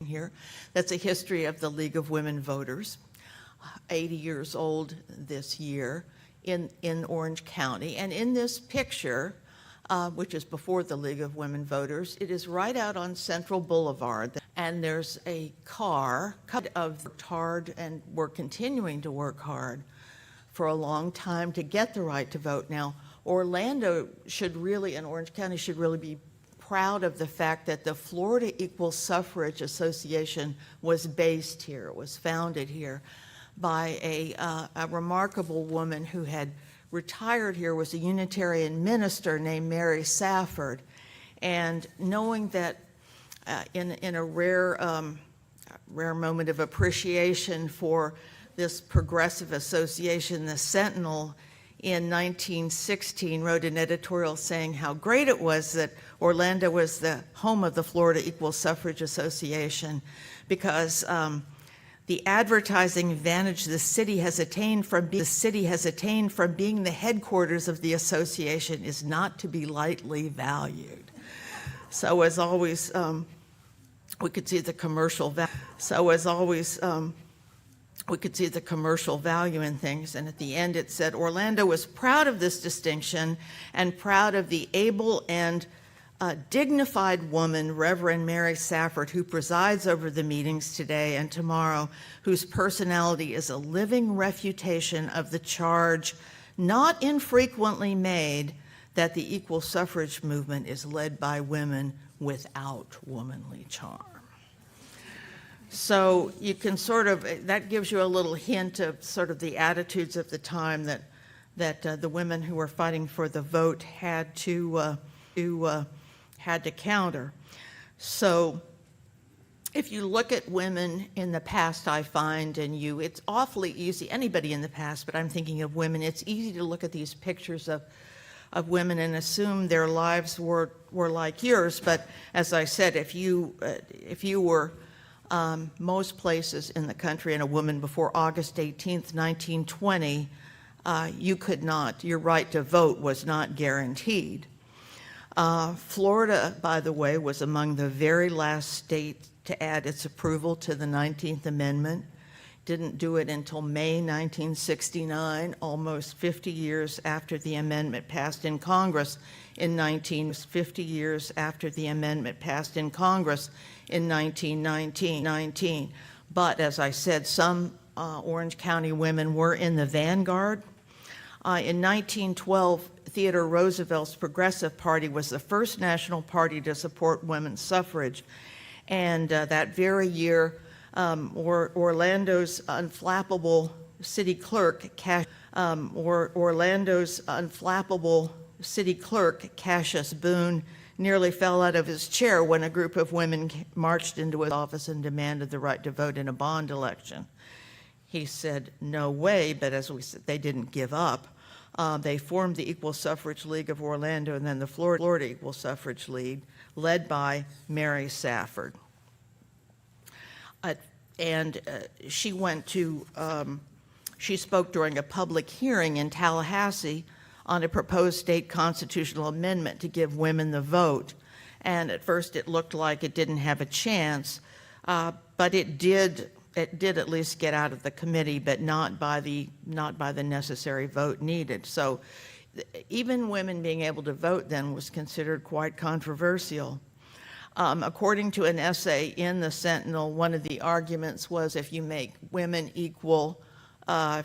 here. That's a history of the League of Women Voters, 80 years old this year in Orange County. And in this picture, which is before the League of Women Voters, it is right out on Central Boulevard. And there's a car of worked hard, and we're continuing to work hard for a long time to get the right to vote. Now, Orlando should really, and Orange County should really be proud of the fact that the Florida Equal Suffrage Association was based here. It was founded here by a remarkable woman who had retired here, was a Unitarian minister named Mary Safford. And knowing that in a rare moment of appreciation for this progressive association, the Sentinel in 1916 wrote an editorial saying how great it was that Orlando was the home of the Florida Equal Suffrage Association, because the advertising advantage the city has attained from being the headquarters of the association is not to be lightly valued. So as always, we could see the commercial value. We could see the commercial value in things. And at the end it said, Orlando was proud of this distinction and proud of the able and dignified woman, Reverend Mary Safford, who presides over the meetings today and tomorrow, whose personality is a living refutation of the charge not infrequently made that the equal suffrage movement is led by women without womanly charm. So you can sort of, that gives you a little hint of sort of the attitudes of the time that the women who were fighting for the vote had to counter. So if you look at women in the past, I find, it's awfully easy, anybody in the past, but I'm thinking of women, it's easy to look at these pictures of women and assume their lives were like yours. But as I said, if you were most places in the country and a woman before August 18th, 1920, you could not, your right to vote was not guaranteed. Florida, by the way, was among the very last states to add its approval to the 19th Amendment. Didn't do it until May 1969, almost 50 years after the amendment passed in Congress in 1919. But as I said, some Orange County women were in the vanguard. In 1912, Theodore Roosevelt's Progressive Party was the first national party to support women's suffrage. And that very year, Orlando's unflappable city clerk, Cassius Boone, nearly fell out of his chair when a group of women marched into his office and demanded the right to vote in a bond election. He said, no way, but as we said, they didn't give up. They formed the Equal Suffrage League of Orlando and then the Florida Equal Suffrage League, led by Mary Safford. She spoke during a public hearing in Tallahassee on a proposed state constitutional amendment to give women the vote. And at first it looked like it didn't have a chance, but it did at least get out of the committee, but not by the necessary vote needed. So even women being able to vote then was considered quite controversial. According to an essay in the Sentinel, one of the arguments was if you make women equal to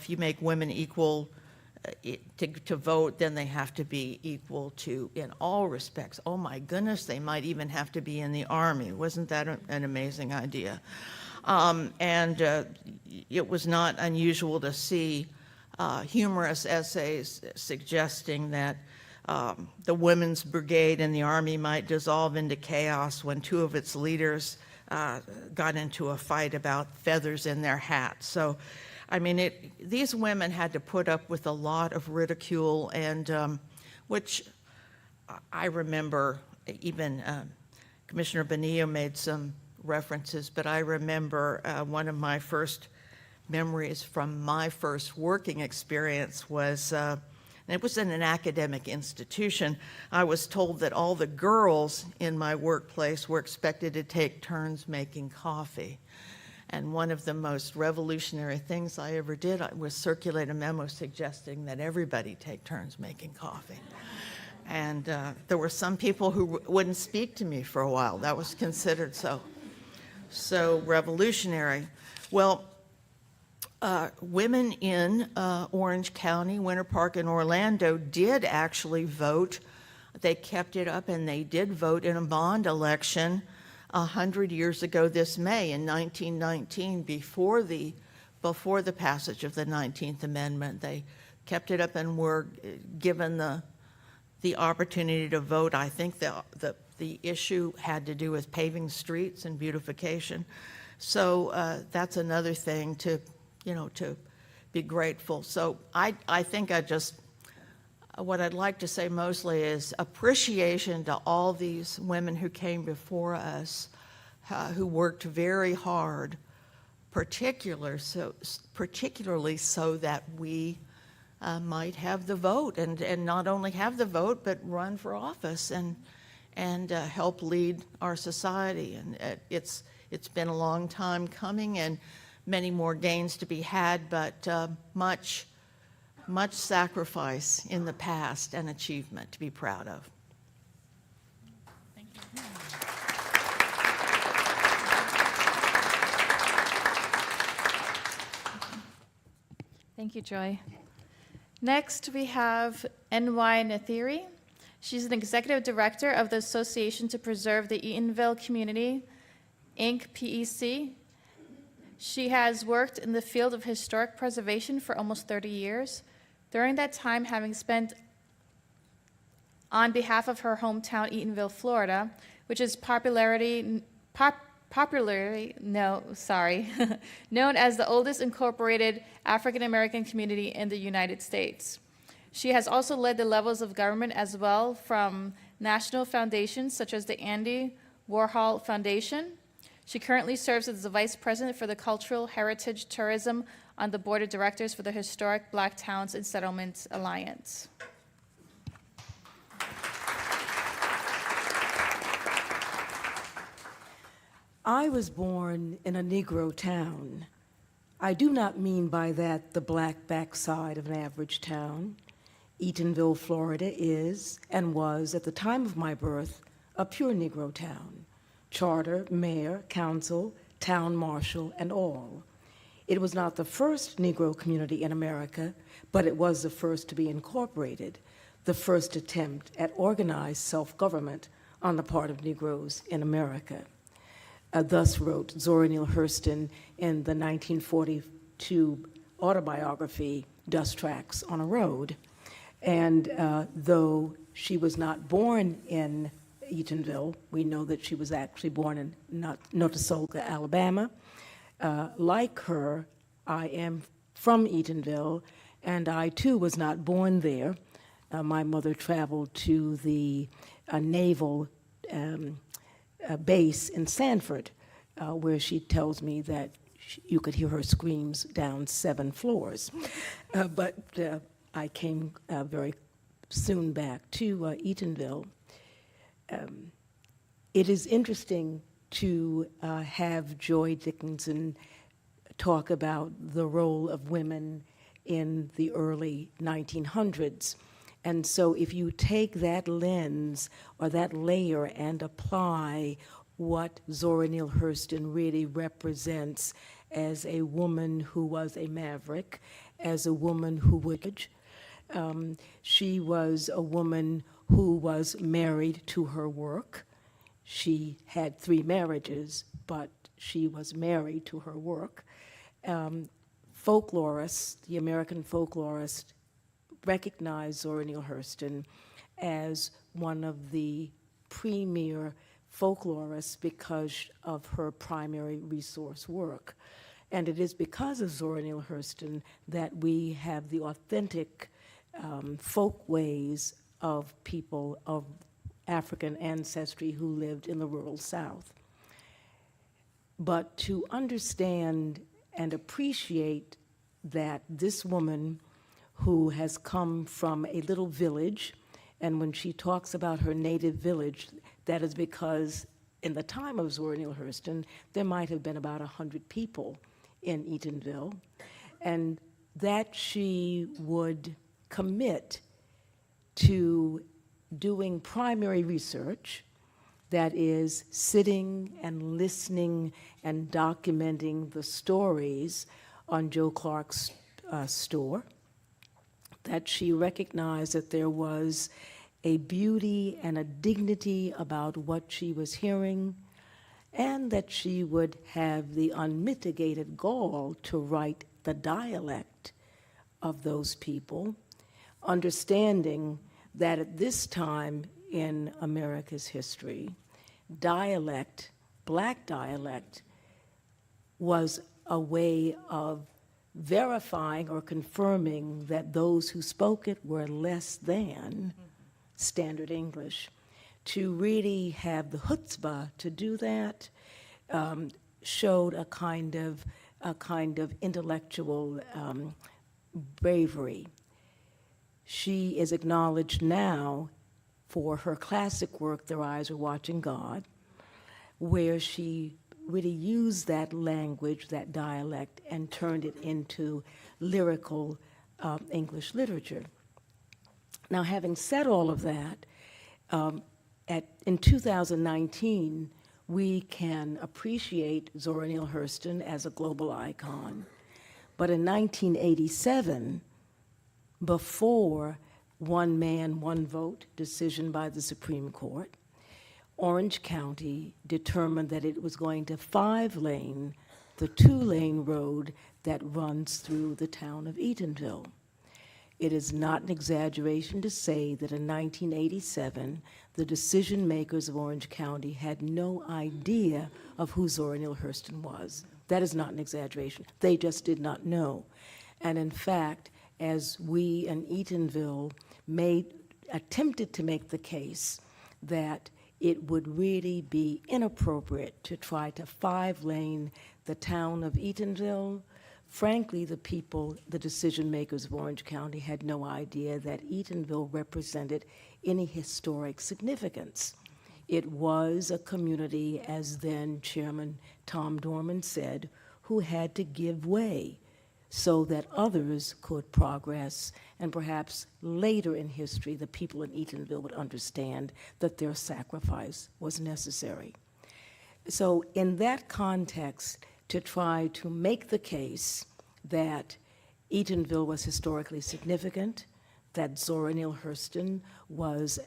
vote, then they have to be equal to in all respects. Oh my goodness, they might even have to be in the Army. Wasn't that an amazing idea? It was not unusual to see humorous essays suggesting that the women's brigade in the Army might dissolve into chaos when two of its leaders got into a fight about feathers in their hats. So, I mean, these women had to put up with a lot of ridicule, and which I remember even Commissioner Bonilla made some references, but I remember one of my first memories from my first working experience was and it was in an academic institution. I was told that all the girls in my workplace were expected to take turns making coffee. And one of the most revolutionary things I ever did was circulate a memo suggesting that everybody take turns making coffee. And there were some people who wouldn't speak to me for a while. That was considered so revolutionary. Well, women in Orange County, Winter Park, and Orlando did actually vote. They kept it up, and they did vote in a bond election 100 years ago this May in 1919, before the passage of the 19th Amendment. They kept it up and were given the opportunity to vote. I think the issue had to do with paving streets and beautification. So that's another thing to be grateful. So I think what I'd like to say mostly is appreciation to all these women who came before us, who worked very hard, particularly so that we might have the vote, and not only have the vote, but run for office and help lead our society. And it's been a long time coming, and many more gains to be had, but much sacrifice in the past and achievement to be proud of. Thank you. Thank you, Joy. Next, we have N.Y. Nathiri. She's an executive director of the Association to Preserve the Eatonville Community, Inc., PEC. She has worked in the field of historic preservation for almost 30 years. During that time, having spent on behalf of her hometown, Eatonville, Florida, which is popularly known as the oldest incorporated African American community in the United States. She has also led the levels of government as well, from national foundations such as the Andy Warhol Foundation. She currently serves as the Vice President for the Cultural Heritage Tourism on the Board of Directors for the Historic Black Towns and Settlements Alliance. I was born in a Negro town. I do not mean by that the black backside of an average town. Eatonville, Florida is, and was at the time of my birth, a pure Negro town. Charter, mayor, council, town marshal, and all. It was not the first Negro community in America, but it was the first to be incorporated, the first attempt at organized self-government on the part of Negroes in America. Thus wrote Zora Neale Hurston in the 1942 autobiography, Dust Tracks on a Road. And though she was not born in Eatonville, we know that she was actually born in Notasulga, Alabama. Like her, I am from Eatonville, and I too was not born there. My mother traveled to the naval base in Sanford, where she tells me that you could hear her screams down 7 floors. But I came very soon back to Eatonville. It is interesting to have Joy Dickinson talk about the role of women in the early 1900s. And so if you take that lens or that layer and apply what Zora Neale Hurston really represents as a woman who was a maverick, as a woman who would, she was a woman who was married to her work. She had 3 marriages, but she was married to her work. Folklorists, the American folklorists, recognized Zora Neale Hurston as one of the premier folklorists because of her primary resource work. And it is because of Zora Neale Hurston that we have the authentic folk ways of people of African ancestry who lived in the rural South. But to understand and appreciate that this woman who has come from a little village. And when she talks about her native village, that is because in the time of Zora Neale Hurston, there might have been about 100 people in Eatonville, and that she would commit to doing primary research, that is, sitting and listening and documenting the stories on Joe Clark's store, that she recognized that there was a beauty and a dignity about what she was hearing, and that she would have the unmitigated gall to write the dialect of those people, understanding that at this time in America's history, dialect, black dialect, was a way of verifying or confirming that those who spoke it were less than standard English. To really have the chutzpah to do that showed a kind of intellectual bravery. She is acknowledged now for her classic work, Their Eyes Are Watching God, where she really used that language, that dialect, and turned it into lyrical English literature. Now, having said all of that, in 2019, we can appreciate Zora Neale Hurston as a global icon. But in 1987, before one man, one vote decision by the Supreme Court, Orange County determined that it was going to 5-lane the 2-lane road that runs through the town of Eatonville. It is not an exaggeration to say that in 1987, the decision makers of Orange County had no idea of who Zora Neale Hurston was. That is not an exaggeration. They just did not know. And in fact, as we in Eatonville attempted to make the case that it would really be inappropriate to try to 5-lane the town of Eatonville, frankly, the decision makers of Orange County had no idea that Eatonville represented any historic significance. It was a community, as then Chairman Tom Dorman said, who had to give way so that others could progress, and perhaps later in history, the people in Eatonville would understand that their sacrifice was necessary. So in that context, to try to make the case that Eatonville was historically significant, that Zora Neale Hurston was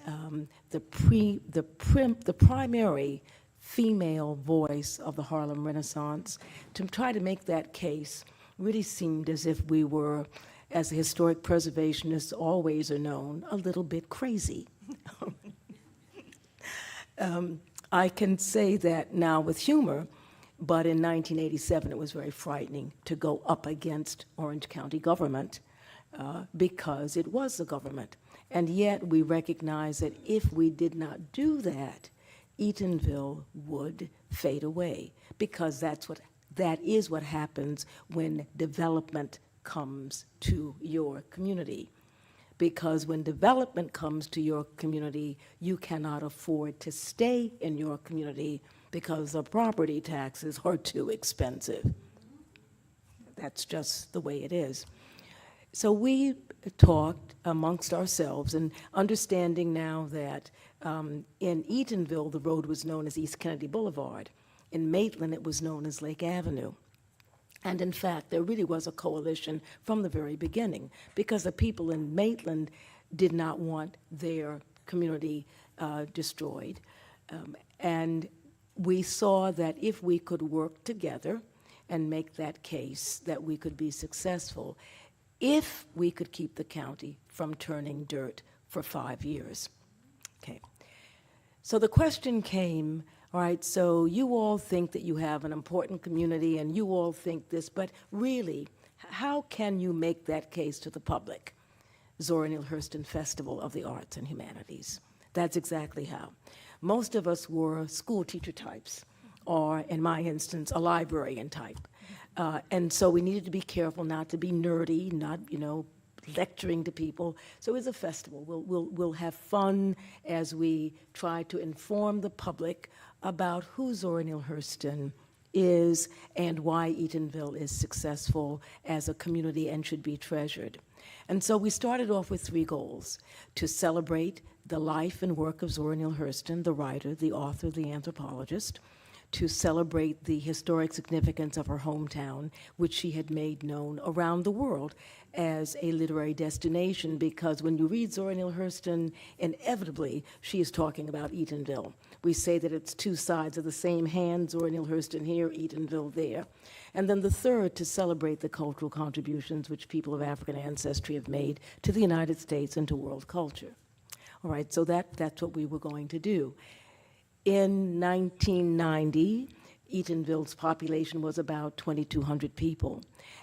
the primary female voice of the Harlem Renaissance, to try to make that case really seemed as if we were, as the historic preservationists always are known, a little bit crazy. I can say that now with humor, but in 1987 it was very frightening to go up against Orange County government because it was the government. And yet we recognize that if we did not do that, Eatonville would fade away, because that is what happens when development comes to your community. Because when development comes to your community, you cannot afford to stay in your community because the property taxes are too expensive. That's just the way it is. So we talked amongst ourselves, and understanding now that in Eatonville, the road was known as East Kennedy Boulevard. In Maitland, it was known as Lake Avenue. And in fact, there really was a coalition from the very beginning, because the people in Maitland did not want their community destroyed. And we saw that if we could work together and make that case, that we could be successful, if we could keep the county from turning dirt for 5 years. Okay. So the question came, all right, so you all think that you have an important community and you all think this, but really, how can you make that case to the public? Zora Neale Hurston Festival of the Arts and Humanities. That's exactly how. Most of us were school teacher types, or in my instance, a librarian type. And so we needed to be careful not to be nerdy, not, lecturing to people. So it's a festival. We'll have fun as we try to inform the public about who Zora Neale Hurston is and why Eatonville is successful as a community and should be treasured. And so we started off with 3 goals: to celebrate the life and work of Zora Neale Hurston, the writer, the author, the anthropologist; to celebrate the historic significance of her hometown, which she had made known around the world as a literary destination, because when you read Zora Neale Hurston, inevitably she is talking about Eatonville. We say that it's 2 sides of the same hand, Zora Neale Hurston here, Eatonville there. And then the third, to celebrate the cultural contributions which people of African ancestry have made to the United States and to world culture. All right, so that's what we were going to do. In 1990, Eatonville's population was about 2,200 people.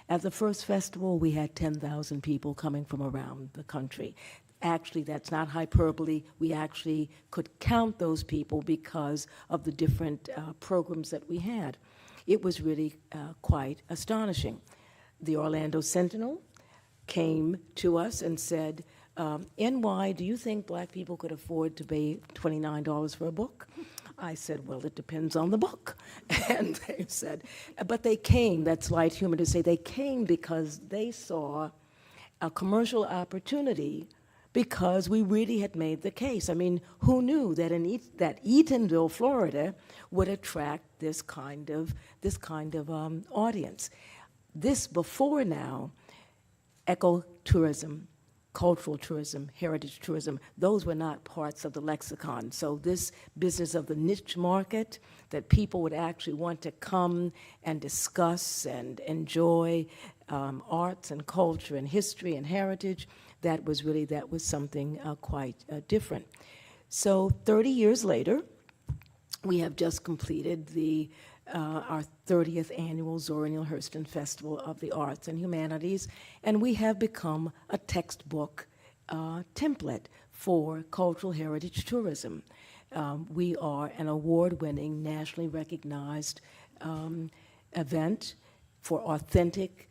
At the first festival, we had 10,000 people coming from around the country. Actually, that's not hyperbole. We actually could count those people because of the different programs that we had. It was really quite astonishing. The Orlando Sentinel came to us and said, NY, do you think black people could afford to pay $29 for a book? I said, well, it depends on the book. And they said, but they came, that's light humor to say, they came because they saw a commercial opportunity, because we really had made the case. I mean, who knew that that Eatonville, Florida, would attract this kind of audience? This before now, ecotourism, cultural tourism, heritage tourism, those were not parts of the lexicon. So this business of the niche market, that people would actually want to come and discuss and enjoy arts and culture and history and heritage, that was something quite different. So 30 years later, we have just completed our 30th annual Zora Neale Hurston Festival of the Arts and Humanities, and we have become a textbook template for cultural heritage tourism. We are an award-winning, nationally recognized event for authentic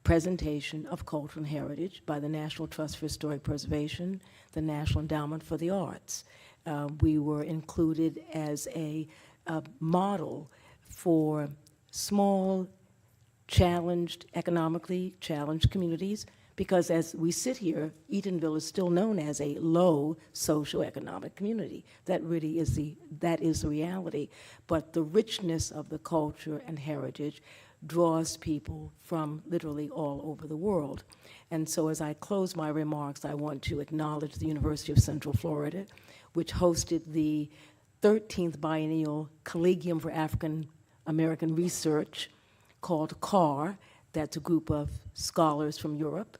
presentation of cultural heritage by the National Trust for Historic Preservation, the National Endowment for the Arts. We were included as a model for small, economically challenged communities, because as we sit here, Eatonville is still known as a low socioeconomic community. That really is the reality. But the richness of the culture and heritage draws people from literally all over the world. And so as I close my remarks, I want to acknowledge the University of Central Florida, which hosted the 13th Biennial Collegium for African American Research, called CAR. That's a group of scholars from Europe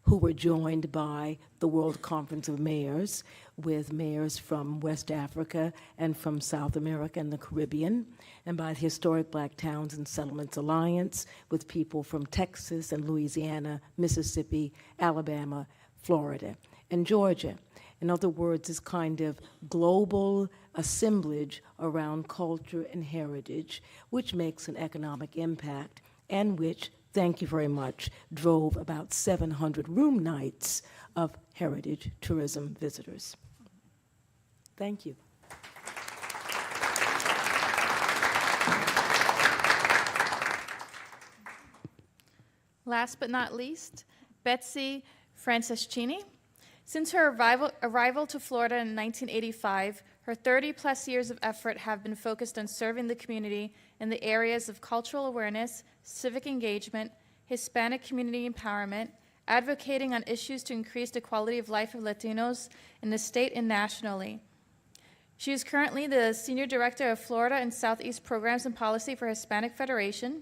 who were joined by the World Conference of Mayors, with mayors from West Africa and from South America and the Caribbean, and by the Historic Black Towns and Settlements Alliance, with people from Texas and Louisiana, Mississippi, Alabama, Florida, and Georgia. In other words, this kind of global assemblage around culture and heritage, which makes an economic impact, and which, thank you very much, drove about 700 room nights of heritage tourism visitors. Thank you. Last but not least, Betsy Franceschini. Since her arrival to Florida in 1985, her 30-plus years of effort have been focused on serving the community in the areas of cultural awareness, civic engagement, Hispanic community empowerment, advocating on issues to increase the quality of life of Latinos in the state and nationally. She is currently the Senior Director of Florida and Southeast Programs and Policy for Hispanic Federation.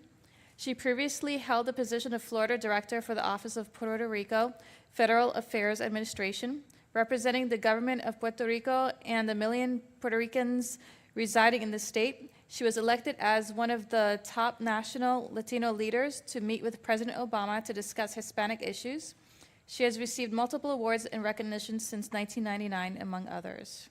She previously held the position of Florida Director for the Office of Puerto Rico Federal Affairs Administration, representing the government of Puerto Rico and the million Puerto Ricans residing in the state. She was elected as one of the top national Latino leaders to meet with President Obama to discuss Hispanic issues. She has received multiple awards and recognitions since 1999, among others.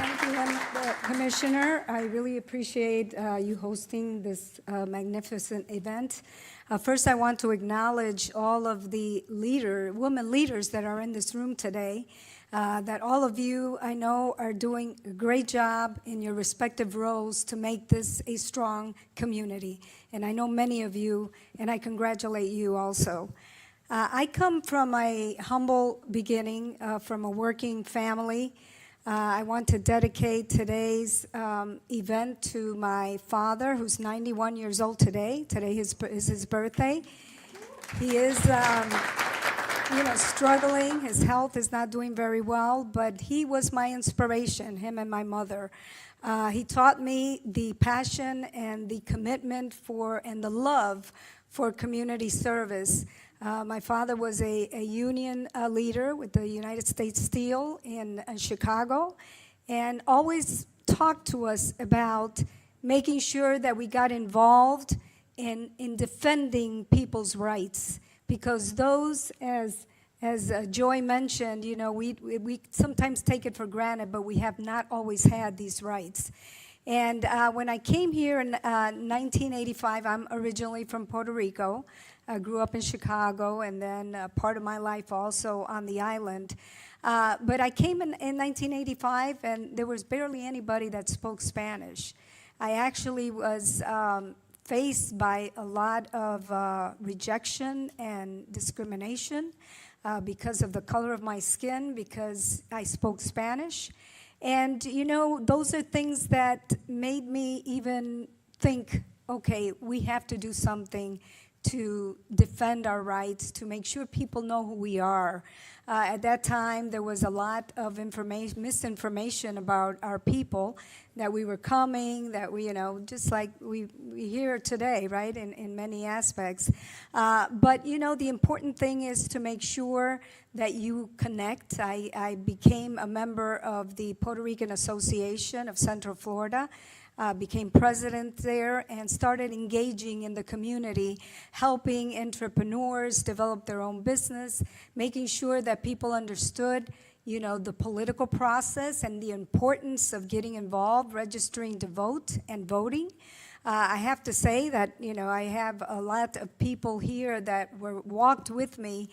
Thank you, Commissioner. I really appreciate you hosting this magnificent event. First, I want to acknowledge all of the women leaders that are in this room today. That all of you, I know, are doing a great job in your respective roles to make this a strong community. And I know many of you, and I congratulate you also. I come from a humble beginning, from a working family. I want to dedicate today's event to my father, who's 91 years old today. Today is his birthday. He is, struggling. His health is not doing very well, but he was my inspiration, him and my mother. He taught me the passion and the commitment and the love for community service. My father was a union leader with the United States Steel in Chicago, and always talked to us about making sure that we got involved in defending people's rights, because those, as Joy mentioned, we sometimes take it for granted, but we have not always had these rights. And when I came here in 1985, I'm originally from Puerto Rico. I grew up in Chicago, and then part of my life also on the island. But I came in 1985, and there was barely anybody that spoke Spanish. I actually was faced by a lot of rejection and discrimination because of the color of my skin, because I spoke Spanish. And, those are things that made me even think, okay, we have to do something to defend our rights, to make sure people know who we are. At that time, there was a lot of misinformation about our people, that we were coming, that we, just like we hear today, right, in many aspects. But, the important thing is to make sure that you connect. I became a member of the Puerto Rican Association of Central Florida, became president there, and started engaging in the community, helping entrepreneurs develop their own business, making sure that people understood, the political process and the importance of getting involved, registering to vote and voting. I have to say that, I have a lot of people here that walked with me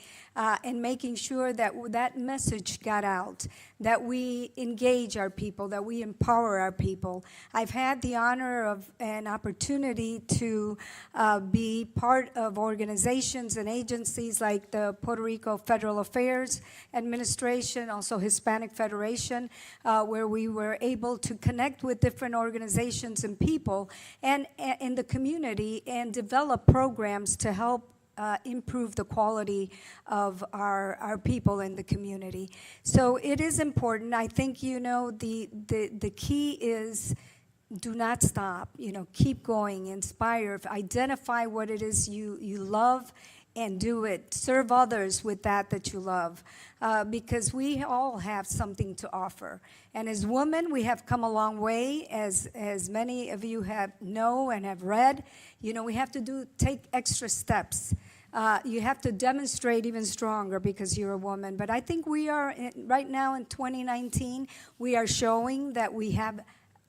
in making sure that that message got out, that we engage our people, that we empower our people. I've had the honor of an opportunity to be part of organizations and agencies like the Puerto Rico Federal Affairs Administration, also Hispanic Federation, where we were able to connect with different organizations and people and in the community and develop programs to help improve the quality of our people in the community. So it is important. I think, the key is do not stop, keep going, inspire, identify what it is you love and do it. Serve others with that you love, because we all have something to offer. And as women, we have come a long way, as many of you know and have read. We have to take extra steps. You have to demonstrate even stronger because you're a woman. But I think we are, right now in 2019, we are showing that we have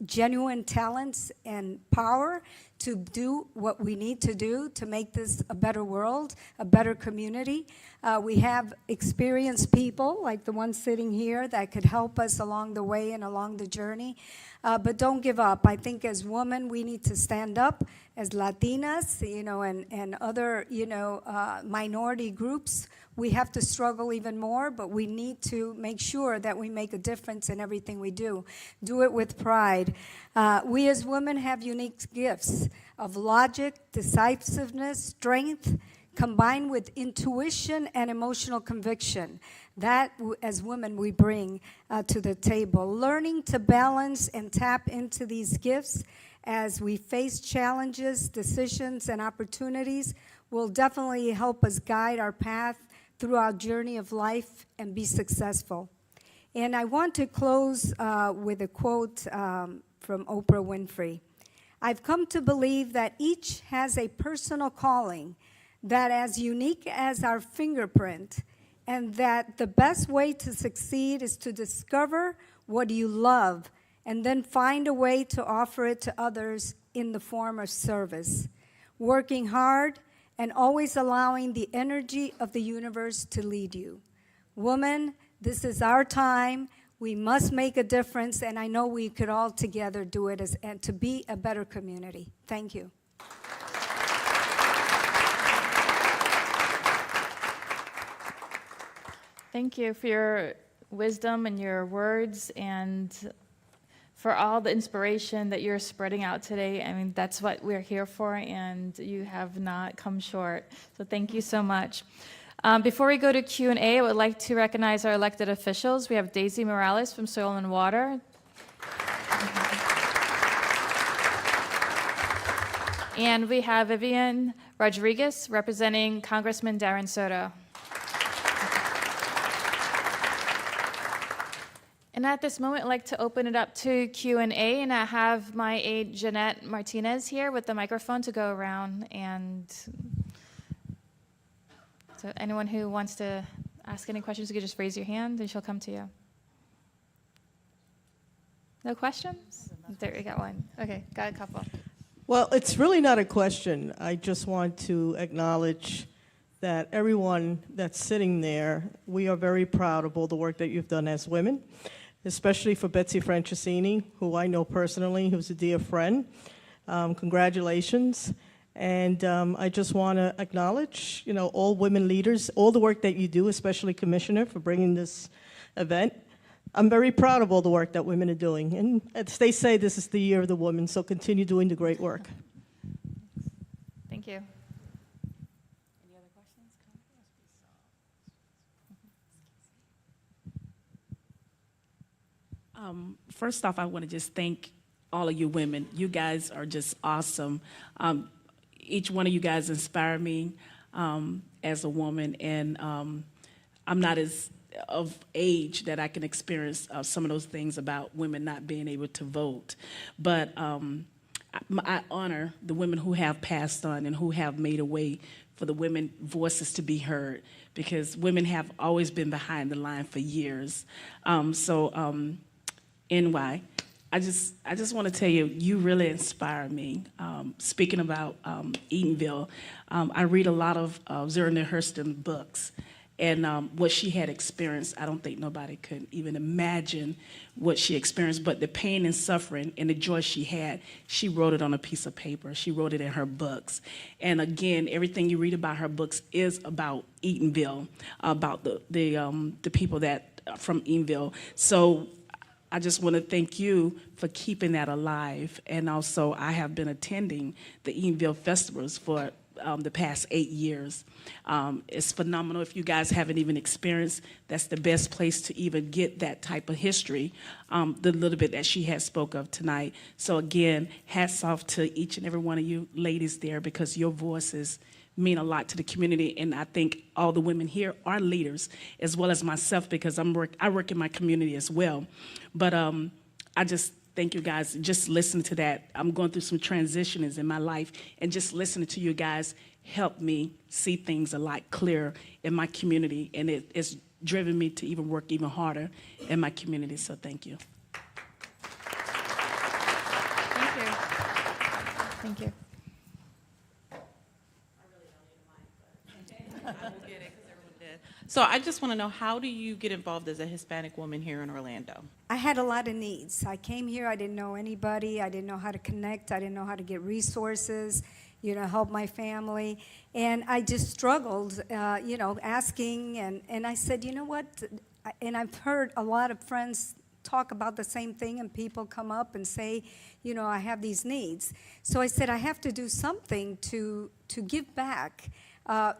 genuine talents and power to do what we need to do to make this a better world, a better community. We have experienced people like the one sitting here that could help us along the way and along the journey. But don't give up. I think as women, we need to stand up. As Latinas, and other, minority groups, we have to struggle even more, but we need to make sure that we make a difference in everything we do. Do it with pride. We as women have unique gifts of logic, decisiveness, strength, combined with intuition and emotional conviction. That, as women, we bring to the table. Learning to balance and tap into these gifts as we face challenges, decisions, and opportunities will definitely help us guide our path through our journey of life and be successful. And I want to close with a quote from Oprah Winfrey. I've come to believe that each has a personal calling that as unique as our fingerprint, and that the best way to succeed is to discover what you love and then find a way to offer it to others in the form of service. Working hard and always allowing the energy of the universe to lead you. Woman, this is our time. We must make a difference, and I know we could all together do it and to be a better community. Thank you. Thank you for your wisdom and your words, and for all the inspiration that you're spreading out today. I mean, that's what we're here for, and you have not come short. So thank you so much. Before we go to Q&A, I would like to recognize our elected officials. We have Daisy Morales from Soil and Water. And we have Vivian Rodriguez representing Congressman Darren Soto. And at this moment, I'd like to open it up to Q&A, and I have my aide, Jeanette Martinez, here with the microphone to go around. And so anyone who wants to ask any questions, you could just raise your hand, and she'll come to you. No questions? There, we got one. Okay, got a couple. Well, it's really not a question. I just want to acknowledge that everyone that's sitting there, we are very proud of all the work that you've done as women, especially for Betsy Franceschini, who I know personally, who's a dear friend. Congratulations. And I just want to acknowledge, all women leaders, all the work that you do, especially Commissioner, for bringing this event. I'm very proud of all the work that women are doing. And as they say, this is the year of the woman, so continue doing the great work. Thank you. First off, I want to just thank all of you women. You guys are just awesome. Each one of you guys inspire me as a woman, and I'm not as of age that I can experience some of those things about women not being able to vote. But I honor the women who have passed on and who have made a way for the women voices to be heard, because women have always been behind the line for years. NY, I just want to tell you, you really inspire me. Speaking about Eatonville, I read a lot of Zora Neale Hurston books, and what she had experienced, I don't think nobody could even imagine what she experienced, but the pain and suffering and the joy she had, she wrote it on a piece of paper. She wrote it in her books. And again, everything you read about her books is about Eatonville, about the people that are from Eatonville. So I just want to thank you for keeping that alive. And also, I have been attending the Eatonville festivals for the past 8 years. It's phenomenal. If you guys haven't even experienced, that's the best place to even get that type of history, the little bit that she has spoke of tonight. So again, hats off to each and every one of you ladies there, because your voices mean a lot to the community, and I think all the women here are leaders, as well as myself, because I work in my community as well. But I just thank you guys. Just listening to that, I'm going through some transitions in my life, and just listening to you guys helped me see things a lot clearer in my community, and it's driven me to even work even harder in my community, so thank you. Thank you. Thank you. So I just want to know, how do you get involved as a Hispanic woman here in Orlando? I had a lot of needs. I came here, I didn't know anybody, I didn't know how to connect, I didn't know how to get resources, help my family. And I just struggled, asking, and I said, you know what? And I've heard a lot of friends talk about the same thing, and people come up and say, I have these needs. So I said, I have to do something to give back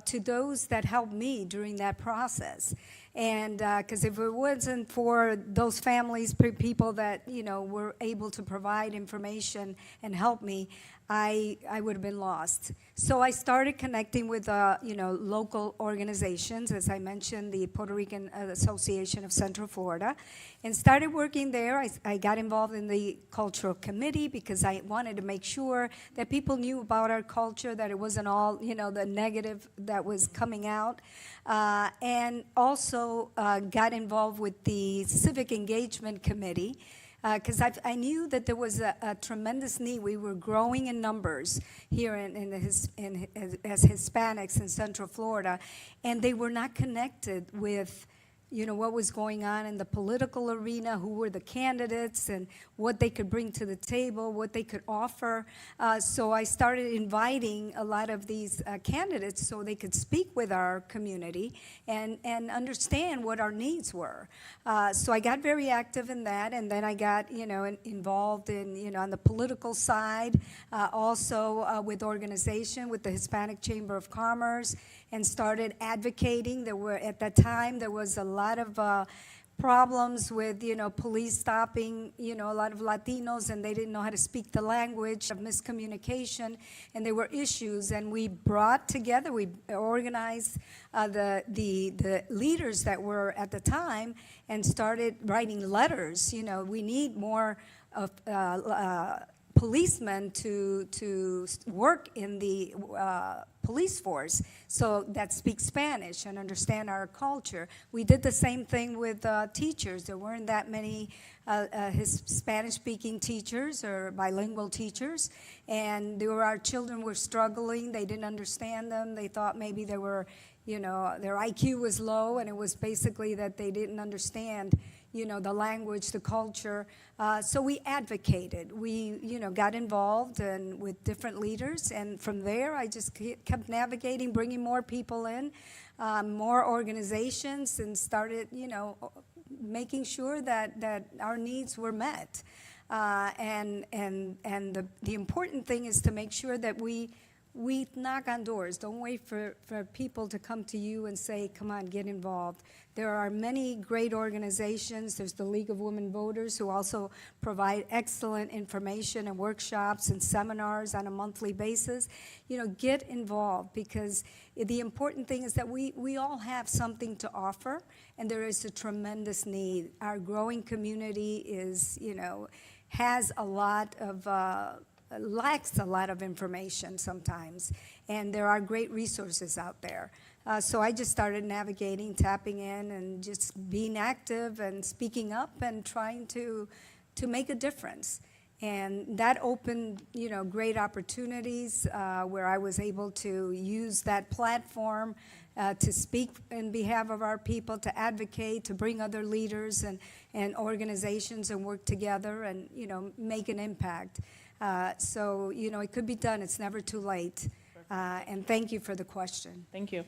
to those that helped me during that process. And because if it wasn't for those families, people that, were able to provide information and help me, I would have been lost. So I started connecting with, local organizations, as I mentioned, the Puerto Rican Association of Central Florida, and started working there. I got involved in the cultural committee because I wanted to make sure that people knew about our culture, that it wasn't all, the negative that was coming out. And also got involved with the civic engagement committee, because I knew that there was a tremendous need. We were growing in numbers here as Hispanics in Central Florida, and they were not connected with what was going on in the political arena, who were the candidates, and what they could bring to the table, what they could offer. So I started inviting a lot of these candidates so they could speak with our community and understand what our needs were. So I got very active in that, and then I got, involved in, on the political side, also with organization, with the Hispanic Chamber of Commerce, and started advocating. At that time, there was a lot of problems with, police stopping, a lot of Latinos, and they didn't know how to speak the language, of miscommunication, and there were issues. And we brought together, we organized the leaders that were at the time and started writing letters. We need more of policemen to work in the police force, so that speak Spanish and understand our culture. We did the same thing with teachers. There weren't that many Spanish-speaking teachers or bilingual teachers, and our children were struggling. They didn't understand them. They thought maybe they were, their IQ was low, and it was basically that they didn't understand the language, the culture. So we advocated. We, got involved and with different leaders, and from there I just kept navigating, bringing more people in, more organizations, and started, making sure that our needs were met. And the important thing is to make sure that we knock on doors. Don't wait for people to come to you and say, come on, get involved. There are many great organizations. There's the League of Women Voters, who also provide excellent information and workshops and seminars on a monthly basis. Get involved, because the important thing is that we all have something to offer, and there is a tremendous need. Our growing community is, has a lot of lacks a lot of information sometimes, and there are great resources out there. So I just started navigating, tapping in, and just being active and speaking up and trying to make a difference. And that opened, great opportunities where I was able to use that platform to speak in behalf of our people, to advocate, to bring other leaders and organizations and work together and, make an impact. So, it could be done. It's never too late. And thank you for the question. Thank you.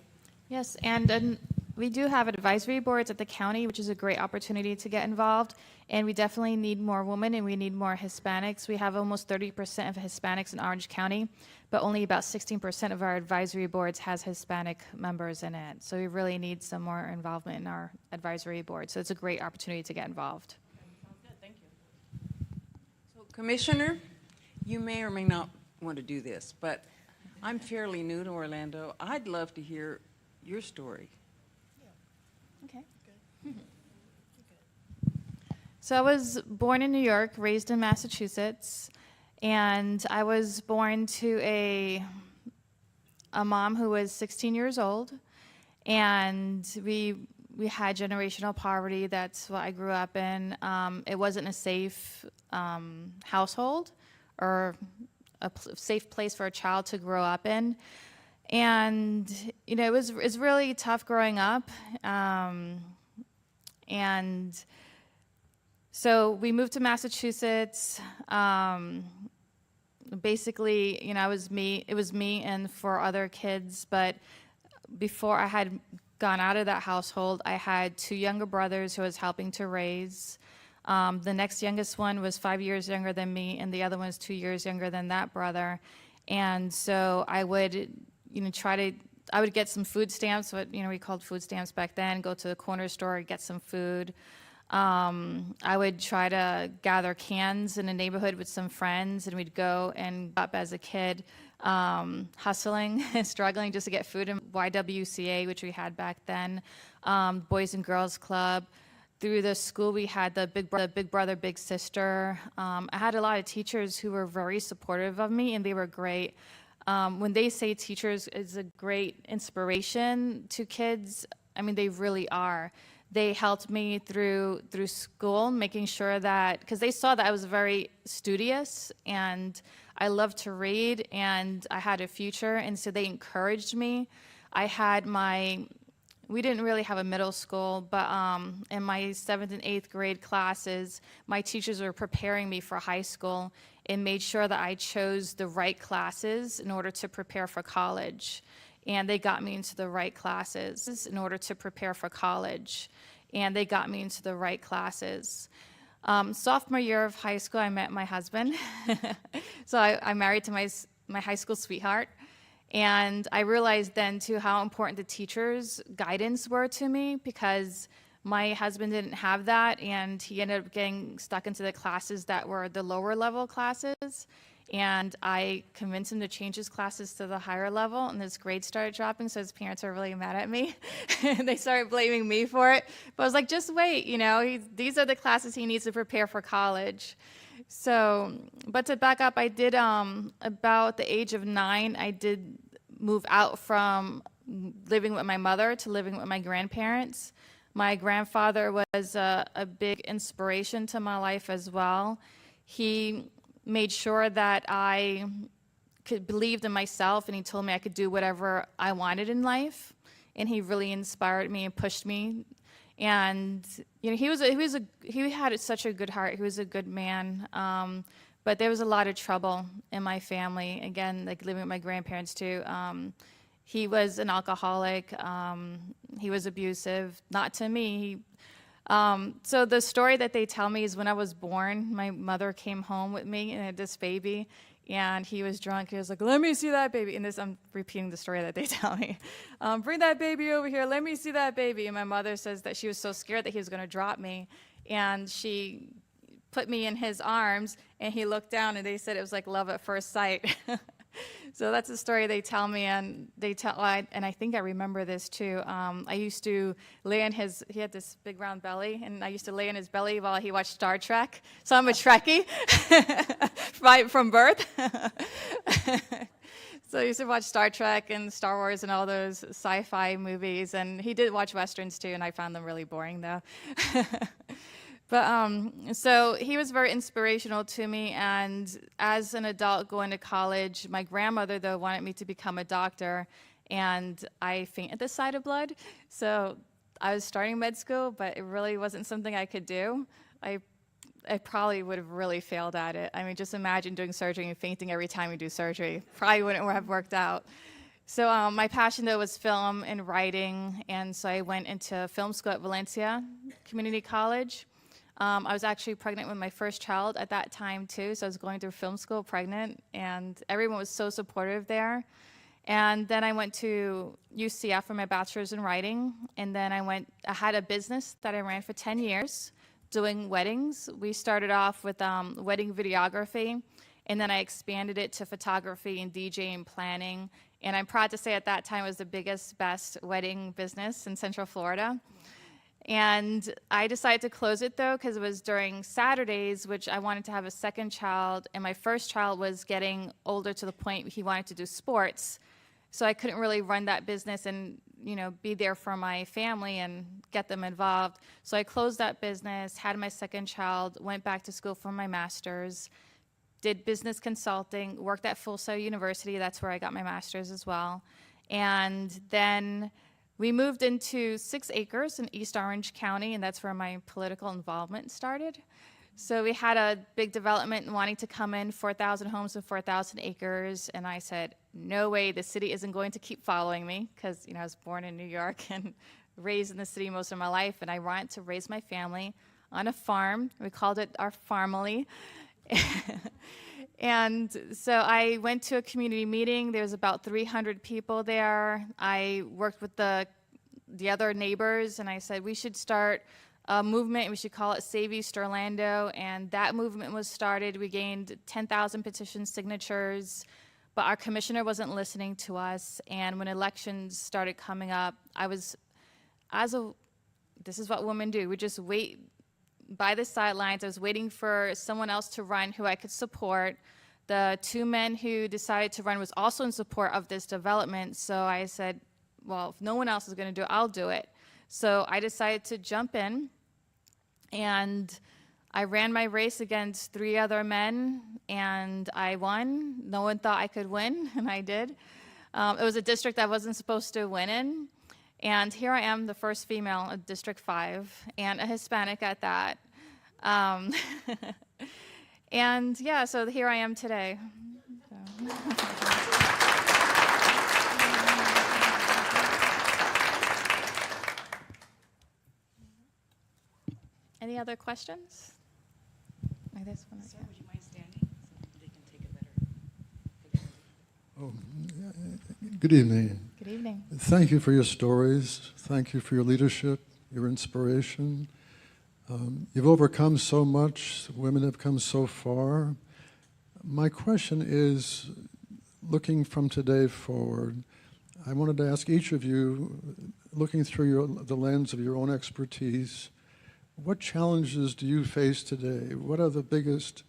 Yes, and we do have advisory boards at the county, which is a great opportunity to get involved. And we definitely need more women, and we need more Hispanics. We have almost 30% of Hispanics in Orange County, but only about 16% of our advisory boards has Hispanic members in it. So we really need some more involvement in our advisory board. So it's a great opportunity to get involved. Sounds good. Thank you. So, Commissioner, you may or may not want to do this, but I'm fairly new to Orlando. I'd love to hear your story. Okay. So I was born in New York, raised in Massachusetts, and I was born to a mom who was 16 years old, and we had generational poverty. That's what I grew up in. It wasn't a safe household or a safe place for a child to grow up in. And, it's really tough growing up. And so we moved to Massachusetts. Basically, it was me and 4 other kids. But before I had gone out of that household, I had 2 younger brothers who I was helping to raise. The next youngest one was 5 years younger than me, and the other one was 2 years younger than that brother. And so I would, I would get some food stamps, what we called food stamps back then, go to the corner store, get some food. I would try to gather cans in a neighborhood with some friends, and we'd go and up as a kid, hustling and struggling just to get food in YWCA, which we had back then, Boys and Girls Club. Through the school, we had the Big Brother, Big Sister. I had a lot of teachers who were very supportive of me, and they were great. When they say teachers is a great inspiration to kids, they really are. They helped me through school, making sure that, because they saw that I was very studious and I loved to read and I had a future, and so they encouraged me. We didn't really have a middle school, but in my 7th and 8th grade classes, my teachers were preparing me for high school and made sure that I chose the right classes in order to prepare for college. And they got me into the right classes in order to prepare for college. And they got me into the right classes. Sophomore year of high school, I met my husband. So I married to my high school sweetheart. And I realized then, too, how important the teachers' guidance were to me, because my husband didn't have that, and he ended up getting stuck into the classes that were the lower level classes. And I convinced him to change his classes to the higher level, and his grades started dropping, so his parents were really mad at me. They started blaming me for it. But I was like, just wait, these are the classes he needs to prepare for college. So, but to back up, I did, about the age of 9, I did move out from living with my mother to living with my grandparents. My grandfather was a big inspiration to my life as well. He made sure that I believed in myself, and he told me I could do whatever I wanted in life. And he really inspired me and pushed me. And he had such a good heart. He was a good man. But there was a lot of trouble in my family. Again, like living with my grandparents too. He was an alcoholic. He was abusive, not to me. So the story that they tell me is when I was born, my mother came home with me and had this baby, and he was drunk. He was like, "Let me see that baby." And I'm repeating the story that they tell me. "Bring that baby over here. Let me see that baby." And my mother says that she was so scared that he was going to drop me, and she put me in his arms, and he looked down, and they said it was like love at first sight. So that's the story they tell me, and and I think I remember this too. I used to lay in he had this big round belly, and I used to lay in his belly while he watched Star Trek. So I'm a Trekkie right from birth. So I used to watch Star Trek and Star Wars and all those sci-fi movies, and he did watch Westerns too, and I found them really boring though. But so he was very inspirational to me, and as an adult going to college, my grandmother, though, wanted me to become a doctor, and I fainted the sight of blood. So I was starting med school, but it really wasn't something I could do. I probably would have really failed at it. I mean, just imagine doing surgery and fainting every time you do surgery. Probably wouldn't have worked out. So my passion, though, was film and writing, and so I went into film school at Valencia Community College. I was actually pregnant with my first child at that time, too, so I was going through film school pregnant, and everyone was so supportive there. And then I went to UCF for my bachelor's in writing, and then I had a business that I ran for 10 years doing weddings. We started off with wedding videography, and then I expanded it to photography and DJing planning. And I'm proud to say at that time it was the biggest, best wedding business in Central Florida. And I decided to close it, though, because it was during Saturdays, which I wanted to have a second child, and my first child was getting older to the point he wanted to do sports. So I couldn't really run that business and, be there for my family and get them involved. So I closed that business, had my second child, went back to school for my master's, did business consulting, worked at Full Sail University. That's where I got my master's as well. And then we moved into 6 acres in East Orange County, and that's where my political involvement started. So we had a big development wanting to come in, 4,000 homes and 4,000 acres, and I said, no way, the city isn't going to keep following me, because I was born in New York and raised in the city most of my life, and I wanted to raise my family on a farm. We called it our family. And so I went to a community meeting. There was about 300 people there. I worked with the other neighbors, and I said we should start a movement, and we should call it Save East Orlando. And that movement was started. We gained 10,000 petition signatures, but our commissioner wasn't listening to us. And when elections started coming up, this is what women do. We just wait by the sidelines. I was waiting for someone else to run who I could support. The 2 men who decided to run was also in support of this development. So I said, well, if no one else is going to do it, I'll do it. So I decided to jump in, and I ran my race against 3 other men, and I won. No one thought I could win, and I did. It was a district I wasn't supposed to win in, and here I am, the first female of District 5, and a Hispanic at that. And yeah, so here I am today. Any other questions? Like this one, yeah. Would you mind standing so they can take a better? Good evening. Good evening. Thank you for your stories. Thank you for your leadership, your inspiration. You've overcome so much. Women have come so far. My question is, looking from today forward, I wanted to ask each of you, looking through the lens of your own expertise, what challenges do you face today? What are the biggest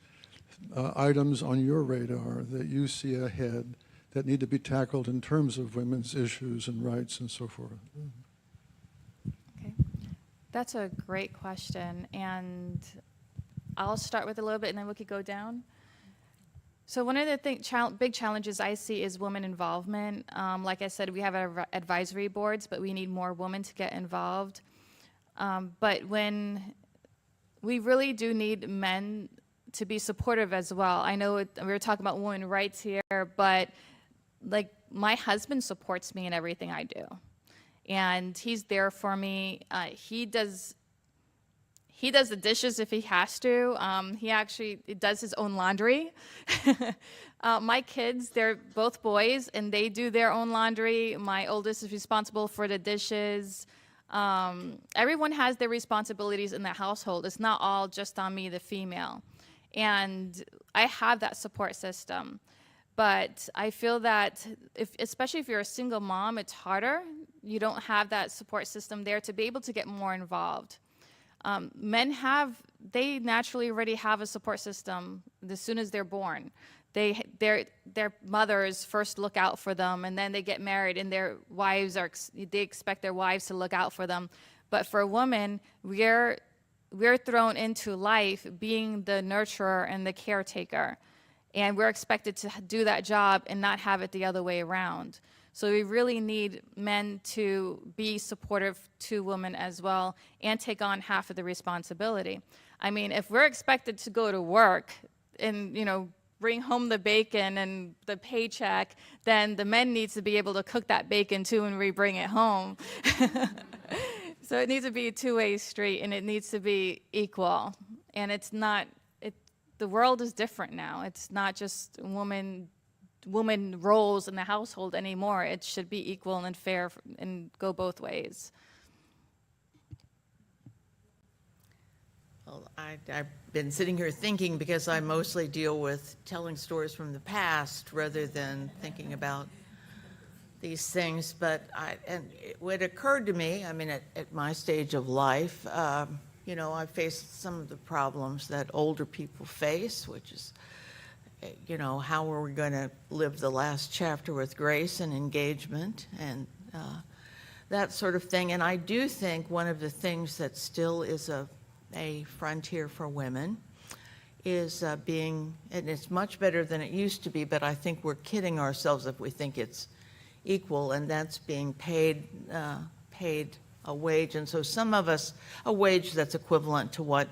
items on your radar that you see ahead that need to be tackled in terms of women's issues and rights and so forth? Okay. That's a great question, and I'll start with a little bit and then we could go down. So one of the big challenges I see is women involvement. Like I said, we have our advisory boards, but we need more women to get involved. But when we really do need men to be supportive as well. I know we were talking about women's rights here, but like my husband supports me in everything I do. And he's there for me. He does the dishes if he has to. He actually does his own laundry. My kids, they're both boys, and they do their own laundry. My oldest is responsible for the dishes. Everyone has their responsibilities in the household. It's not all just on me, the female. And I have that support system. But I feel that, especially if you're a single mom, it's harder. You don't have that support system there to be able to get more involved. Men they naturally already have a support system as soon as they're born. Their mothers first look out for them, and then they get married, and they expect their wives to look out for them. But for women, we're thrown into life being the nurturer and the caretaker, and we're expected to do that job and not have it the other way around. So we really need men to be supportive to women as well and take on half of the responsibility. I mean, if we're expected to go to work and, bring home the bacon and the paycheck, then the men needs to be able to cook that bacon too when we bring it home. So it needs to be a two-way street, and it needs to be equal. And the world is different now. It's not just woman roles in the household anymore. It should be equal and fair and go both ways. Well, I've been sitting here thinking, because I mostly deal with telling stories from the past rather than thinking about these things. But it occurred to me, I mean, at my stage of life, I faced some of the problems that older people face, which is, how are we going to live the last chapter with grace and engagement and that sort of thing. And I do think one of the things that still is a frontier for women is and it's much better than it used to be, but I think we're kidding ourselves if we think it's equal, and that's being paid a wage. And so some of us, a wage that's equivalent to what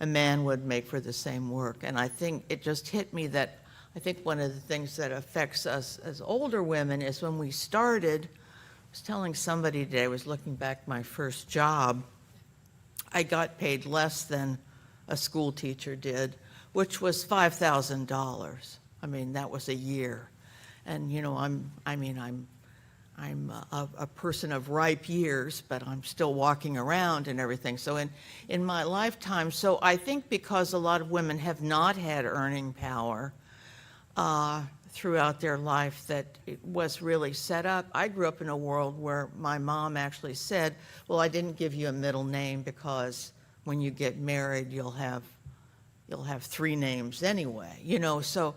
a man would make for the same work. And I think it just hit me that I think one of the things that affects us as older women is when we started, I was telling somebody today, I was looking back my first job, I got paid less than a school teacher did, which was $5,000. I mean, that was a year. And, I'm a person of ripe years, but I'm still walking around and everything. So in my lifetime, so I think because a lot of women have not had earning power throughout their life, that it was really set up. I grew up in a world where my mom actually said, well, I didn't give you a middle name because when you get married, you'll have 3 names anyway, so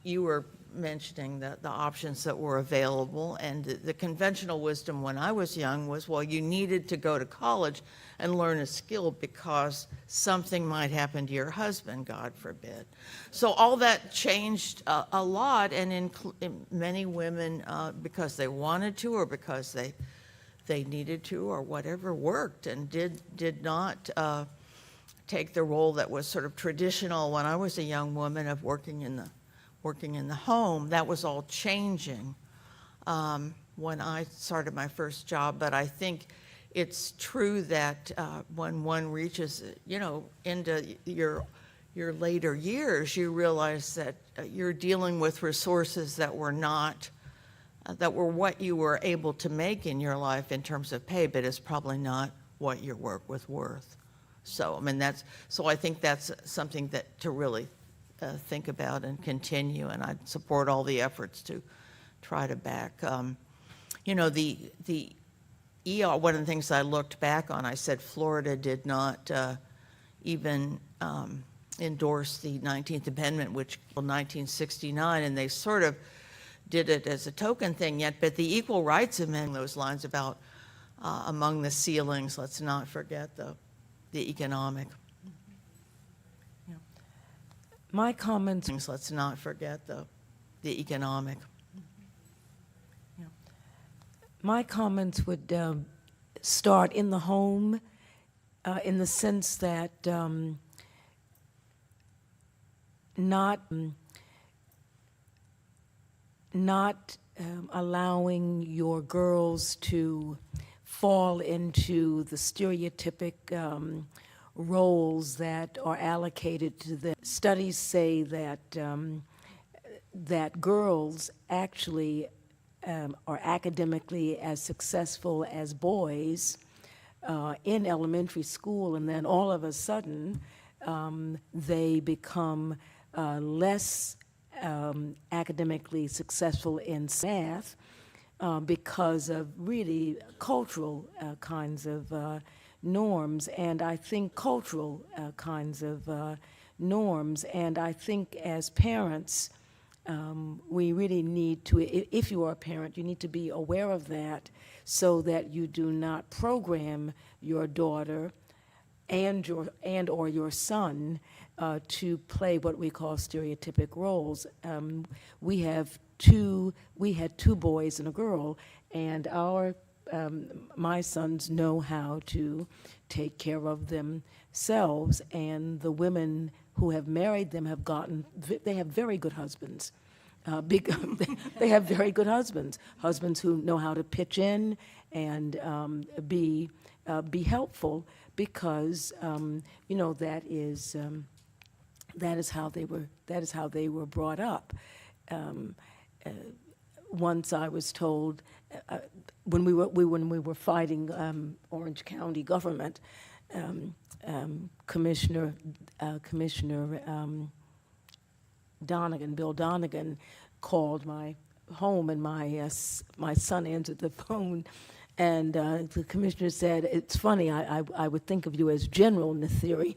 you were mentioning the options that were available, and the conventional wisdom when I was young was, well, you needed to go to college and learn a skill because something might happen to your husband, God forbid. So all that changed a lot, and in many women, because they wanted to or because they needed to or whatever, worked and did not take the role that was sort of traditional when I was a young woman of working in the home. That was all changing when I started my first job. But I think it's true that when one reaches, into your later years, you realize that you're dealing with resources that were not, that were what you were able to make in your life in terms of pay, but it's probably not what your work was worth. So, I mean, I think that's something that to really think about and continue, and I support all the efforts to try to back. The ER, one of the things I looked back on, I said Florida did not even endorse the 19th Amendment, which in 1969, and they sort of did it as a token thing yet, but the Equal Rights Amendment, those lines about among the ceilings, let's not forget the economic. My comments, Let's not forget the economic. my comments would start in the home, in the sense that not allowing your girls to fall into the stereotypic roles that are allocated to them. Studies say that that girls actually are academically as successful as boys in elementary school, and then all of a sudden they become less academically successful in math because of really cultural kinds of norms, and I think norms, and I think as parents, we really need to, if you are a parent, you need to be aware of that so that you do not program your daughter and or your son to play what we call stereotypic roles. We had two boys and a girl, and my sons know how to take care of themselves, and the women who have married them they have very good husbands. They have very good husbands who know how to pitch in and be helpful, because that is how they were brought up. Once I was told, when we were fighting Orange County government, Commissioner Bill Donegan, called my home, and my son answered the phone, and the commissioner said, "It's funny, I would think of you as General Nathiri,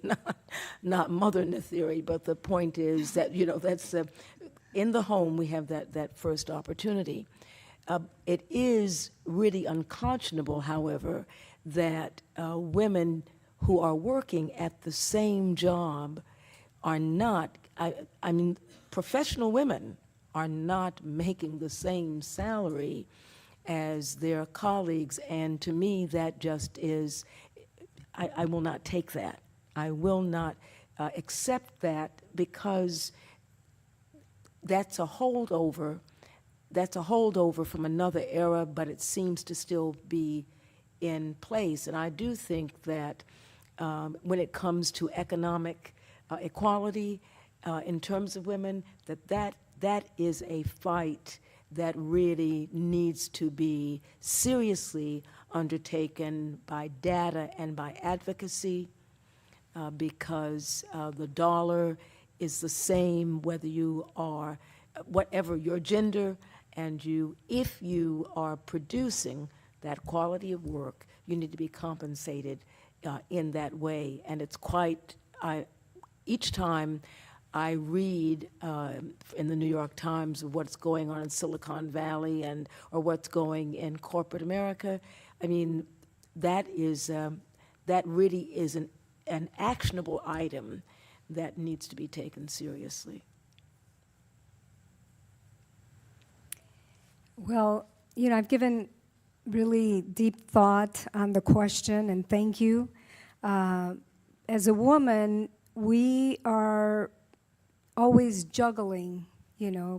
not Mother Nathiri, but the point is that that's in the home we have that first opportunity." It is really unconscionable, however, that women who are working at the same job are not, I mean, professional women are not making the same salary as their colleagues, and to me that just is, I will not take that. I will not accept that, because that's a holdover from another era, but it seems to still be in place. And I do think that when it comes to economic equality in terms of women, that is a fight that really needs to be seriously undertaken by data and by advocacy, because the dollar is the same whether you are, whatever your gender, and if you are producing that quality of work, you need to be compensated in that way. And it's quite, each time I read in the New York Times of what's going on in Silicon Valley or what's going in corporate America. I mean, that really is an actionable item that needs to be taken seriously. Well, I've given really deep thought on the question, and thank you. As a woman, we are always juggling,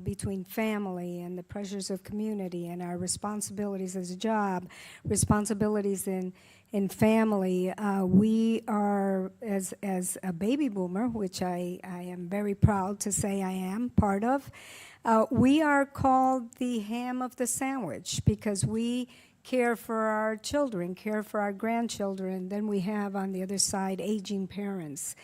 between family and the pressures of community and our responsibilities as a job, responsibilities in family. We are, as a baby boomer, which I am very proud to say I am part of, we are called the ham of the sandwich because we care for our children, care for our grandchildren. Then we have on the other side aging parents.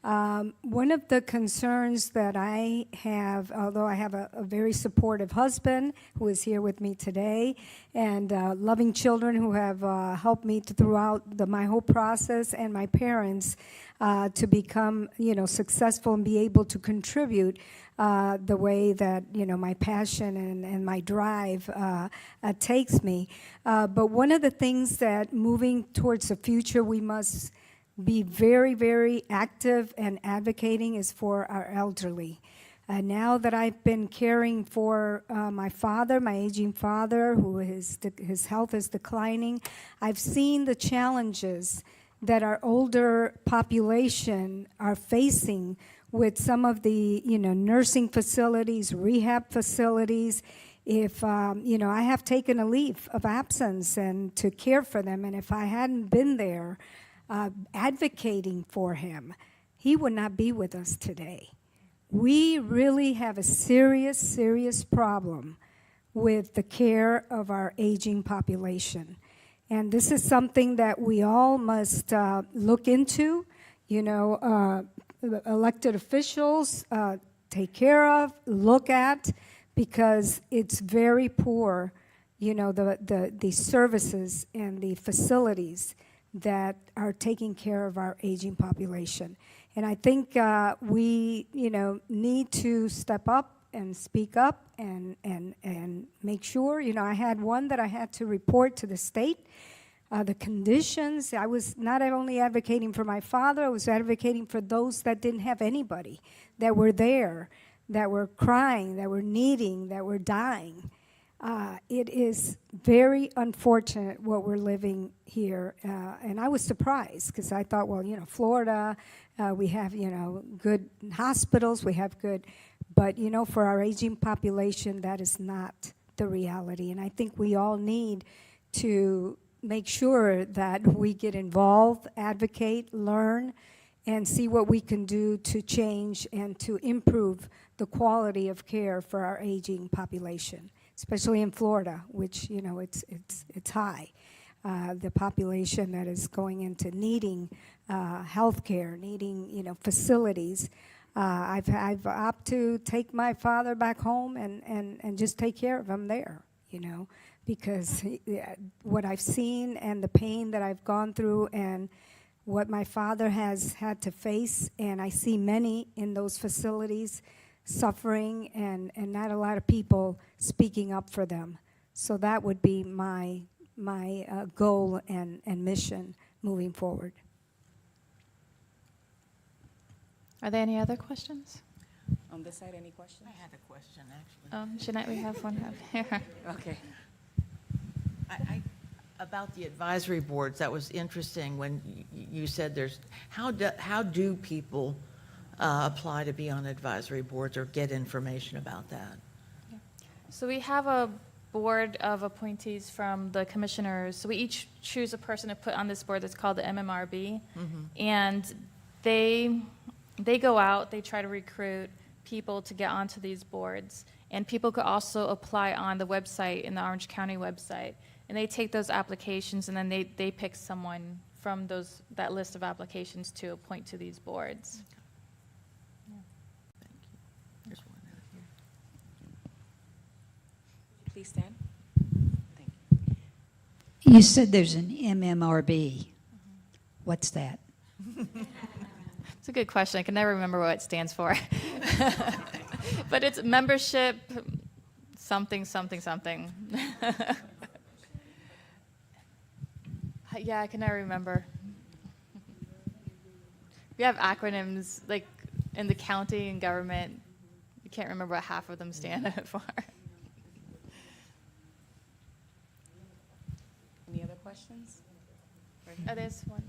One of the concerns that I have, although I have a very supportive husband who is here with me today, and loving children who have helped me throughout my whole process, and my parents to become, successful and be able to contribute the way that, my passion and my drive takes me. But one of the things that moving towards the future we must be very, very active and advocating is for our elderly. Now that I've been caring for my father, my aging father, who his health is declining, I've seen the challenges that our older population are facing with some of the, nursing facilities, rehab facilities. If, I have taken a leave of absence and to care for them, and if I hadn't been there advocating for him, he would not be with us today. We really have a serious, serious problem with the care of our aging population. And this is something that we all must look into, elected officials take care of, look at, because it's very poor, the services and the facilities that are taking care of our aging population. And I think we, need to step up and speak up and make sure. I had one that I had to report to the state. The conditions, I was not only advocating for my father, I was advocating for those that didn't have anybody, that were there, that were crying, that were needing, that were dying. It is very unfortunate what we're living here. And I was surprised because I thought, well, Florida, we have, good hospitals, we have good, but, for our aging population, that is not the reality. And I think we all need to make sure that we get involved, advocate, learn, and see what we can do to change and to improve the quality of care for our aging population, especially in Florida, which, it's high. The population that is going into needing health care, needing, facilities. I've opted to take my father back home and just take care of him there, because what I've seen and the pain that I've gone through and what my father has had to face, and I see many in those facilities suffering and not a lot of people speaking up for them. So that would be my goal and mission moving forward. Are there any other questions? On this side, any questions? I had a question, actually. Jeanette, we have one up here. Okay. About the advisory boards, that was interesting when you said how do people apply to be on advisory boards or get information about that? So we have a board of appointees from the commissioners. So we each choose a person to put on this board that's called the MMRB. And they go out, they try to recruit people to get onto these boards. And people could also apply on the website, in the Orange County website. And they take those applications, and then they pick someone from that list of applications to appoint to these boards. Thank you. There's one out here. Please stand. Thank you. You said there's an MMRB. What's that? It's a good question. I can never remember what it stands for. But it's membership something, something, something. Yeah, I can never remember. We have acronyms, like in the county and government. You can't remember what half of them stand for. Any other questions? Oh, there's one.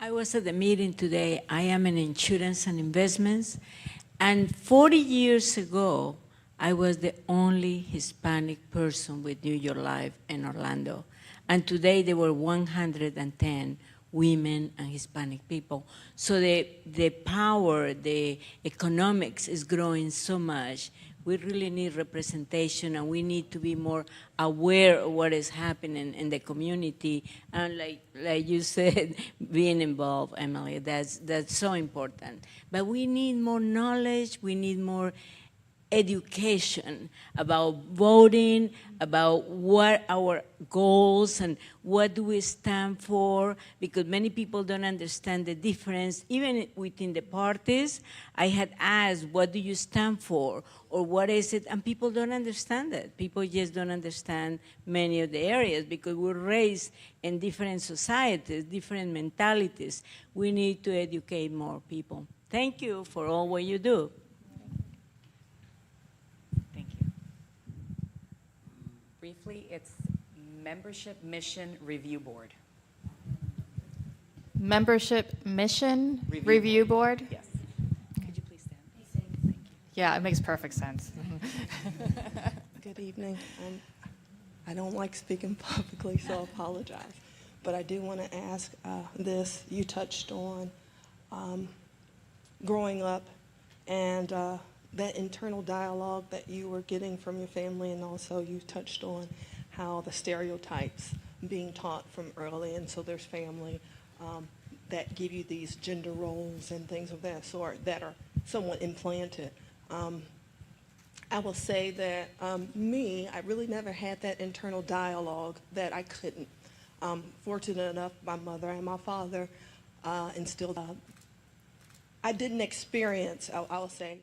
I was at the meeting today. I am in insurance and investments. And 40 years ago, I was the only Hispanic person with New York Life in Orlando. And today there were 110 women and Hispanic people. So the power, the economics is growing so much. We really need representation, and we need to be more aware of what is happening in the community. And like you said, being involved, Emily, that's so important. But we need more knowledge, we need more education about voting, about what our goals and what do we stand for, because many people don't understand the difference. Even within the parties, I had asked, what do you stand for, or what is it, and people don't understand it. People just don't understand many of the areas because we're raised in different societies, different mentalities. We need to educate more people. Thank you for all what you do. Briefly, it's Membership Mission Review Board. Membership Mission Review Board? Yes. Could you please stand? Thank you. Yeah, it makes perfect sense. Good evening. I don't like speaking publicly, so I apologize. But I do want to ask this. You touched on growing up and that internal dialogue that you were getting from your family, and also you touched on how the stereotypes being taught from early, and so there's family that give you these gender roles and things of that sort that are somewhat implanted. I will say that I really never had that internal dialogue that I couldn't. Fortunate enough, my mother and my father instilled. I didn't experience, I'll say,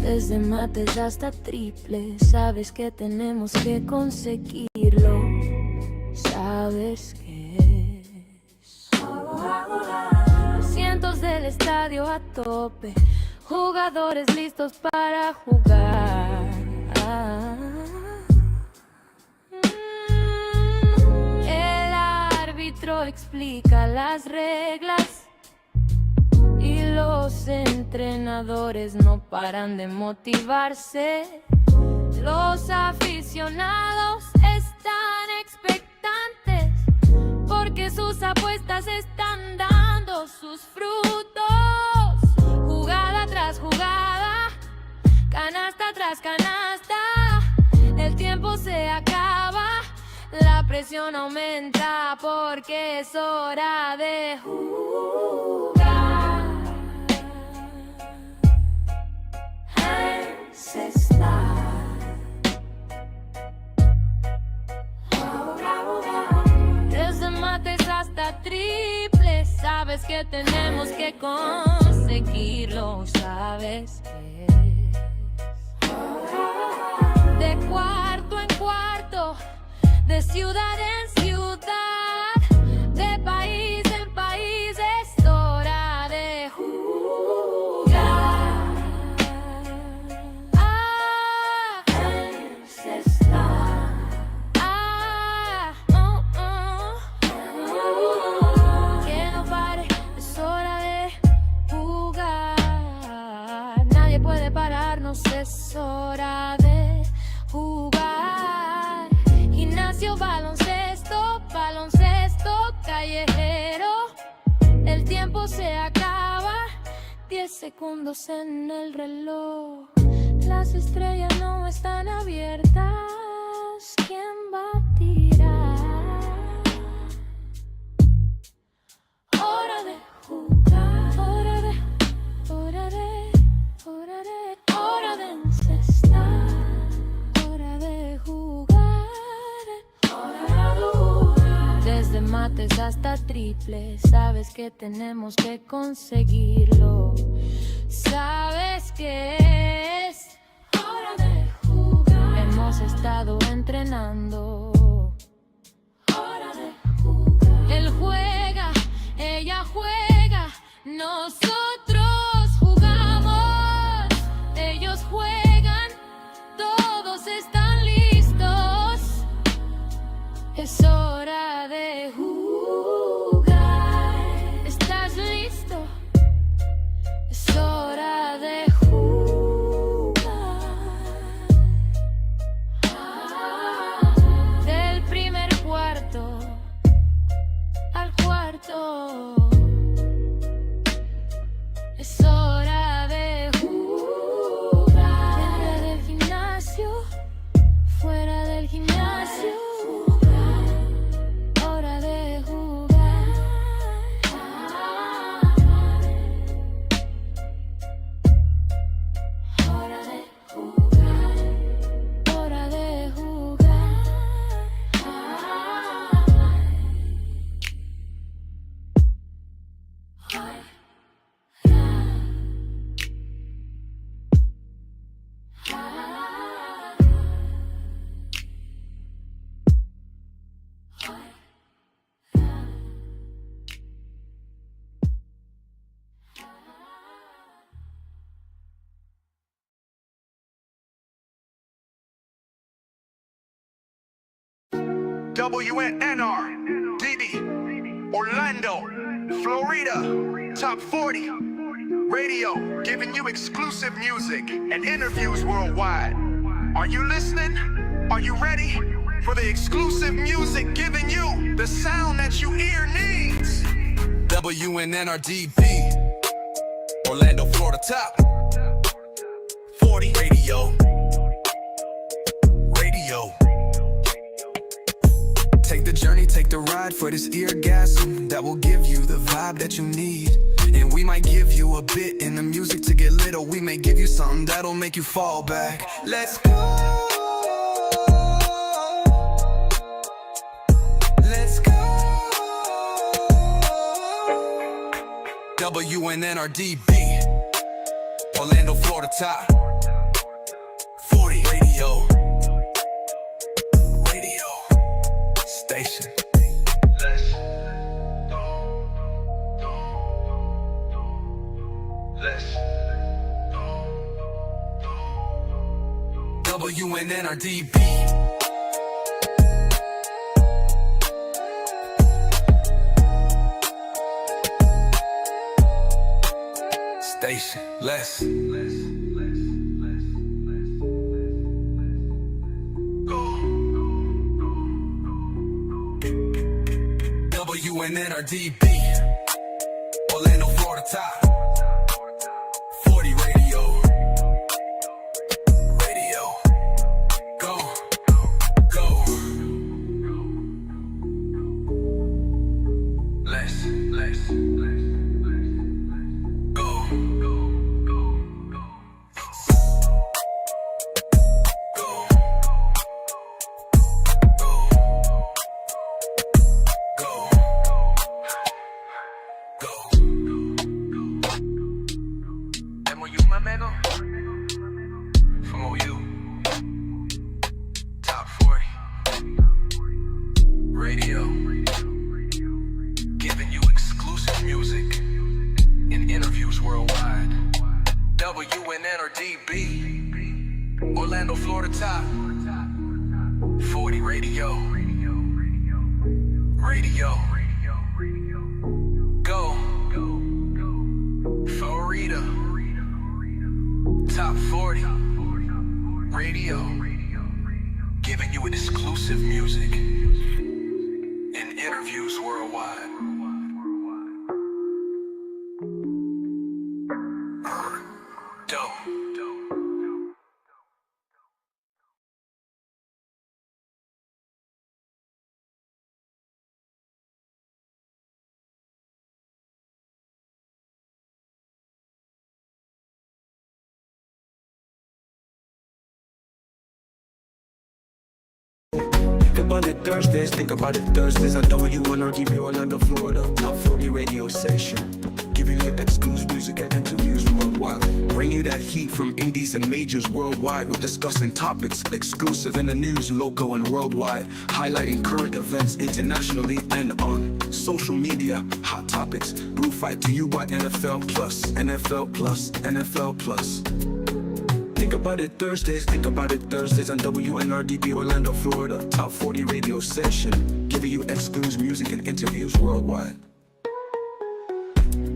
Desde mates hasta triple, sabes que tenemos que conseguirlo. Sabes que es. Cientos del estadio a tope, jugadores listos para jugar. El árbitro explica las reglas y los entrenadores no paran de motivarse. Los aficionados están expectantes porque sus apuestas están dando sus frutos. Jugada tras jugada, canasta tras canasta, el tiempo se acaba, la presión aumenta porque es hora de jugar. Ancestral. Desde mates hasta triples, sabes que tenemos que conseguirlo, sabes que de cuarto en cuarto, de ciudad en ciudad, de país en país, es hora de jugar. Ancestral. Que no pare, es hora de jugar. Nadie puede pararnos, es hora de jugar. Gimnasio, baloncesto, baloncesto callejero. El tiempo se acaba, 10 segundos en el reloj. Las estrellas no están abiertas. ¿Quién va a tirar? Hora de jugar. Hora de, hora de, hora de, hora de encestar. Hora de jugar. Hora de jugar. Desde mates hasta triples, sabes que tenemos que conseguirlo. Sabes que es hora de jugar. Hemos estado entrenando. Hora de jugar. Él juega, ella juega, nosotros jugamos. Ellos juegan, todos están listos. Es hora de jugar. ¿Estás listo? Es hora de jugar. Del primer cuarto al cuarto. Es hora de jugar. Dentro del gimnasio, fuera del gimnasio. Hora de jugar. Hora de jugar. Hora de jugar. WNNR-DB, Orlando, Florida, Top 40, radio, giving you exclusive music and interviews worldwide. Are you listening? Are you ready for the exclusive music giving you the sound that your ear needs? WNNR-DB, Orlando, Florida, Top 40, radio. Take the journey, take the ride for this eargasm that will give you the vibe that you need. And we might give you a bit in the music to get lit, or we may give you something that'll make you fall back. Let's go. Let's go. WNNR-DB, Orlando, Florida, Top 40, radio. Station. Let's go. Let's go. WNNR-DB. Station. Let's. WNNR-DB, Orlando, Florida top 40 radio. Go, go. Let's go. MOU, my man, from OU, top 40, radio, giving you exclusive music in interviews worldwide. WNNR-DB, Orlando, Florida top 40 radio. Go, Florida, top 40 radio, giving you exclusive music in interviews worldwide. Dope. Think about it Thursdays, think about it Thursdays. I WNNR-DB Orlando, Florida, top 40 radio station. Giving you exclusive music and interviews worldwide. Bring you that heat from indies and majors worldwide. We're discussing topics exclusive in the news, local and worldwide. Highlighting current events internationally and on social media. Hot topics, blue fight to you by NFL Plus, NFL Plus, NFL Plus. Think about it Thursdays on WNNR-DB Orlando, Florida, top 40 radio station, giving you exclusive music and interviews worldwide.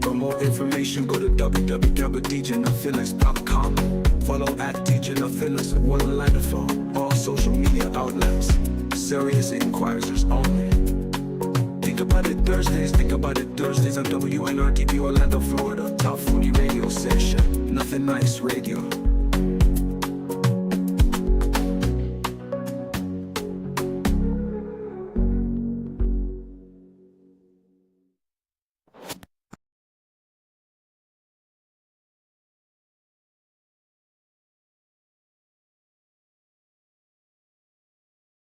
For more information, go to www.djnothin.com. Follow at DJ Nothin at Orlando phone, all social media outlets. Serious inquiries only. Think about it Thursdays on WNNR-DB Orlando, Florida, top 40 radio station. Nothing Nice Radio.